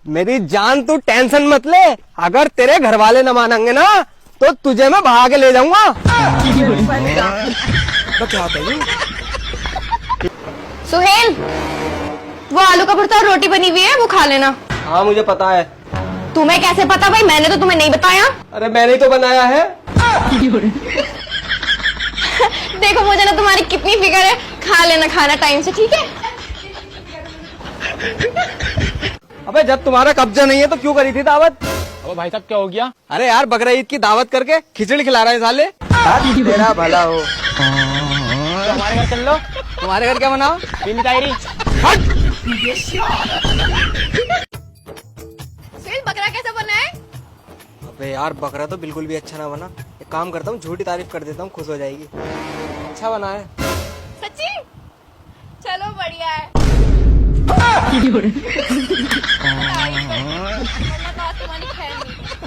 मेरी जान तू टेंशन मत ले, अगर तेरे घर वाले न मानेंगे ना तो तुझे मैं भगा के ले जाऊंगा। तो क्या होता है? सुहेल, वो आलू का भरता और रोटी बनी हुई है, वो खा लेना। हाँ मुझे पता है। तुम्हें कैसे पता भाई? मैंने तो तुम्हें नहीं बताया। अरे मैंने ही तो बनाया है। देखो मुझे ना तुम्हारी कितनी फिक्र है। खा लेना खाना टाइम से, ठीक है? अबे जब तुम्हारा कब्जा नहीं है तो क्यों करी थी दावत? अबे भाई साहब क्या हो गया? अरे यार बकरा ईद की दावत करके खिचड़ी खिला रहे हैं साले। तेरा भला हो। तो हमारे घर चल लो। तुम्हारे घर क्या बनाओ? पीनी तायरी। सुहेल, बकरा कैसा बना है? अबे यार बकरा तो बिल्कुल भी अच्छा ना बना। एक काम करता हूँ, झूठी तारीफ कर देता हूँ, खुश हो जाएगी। अच्छा बना है। सच्ची? चलो बढ़िया है। वरना तो आज तुम्हारी खैर नहीं।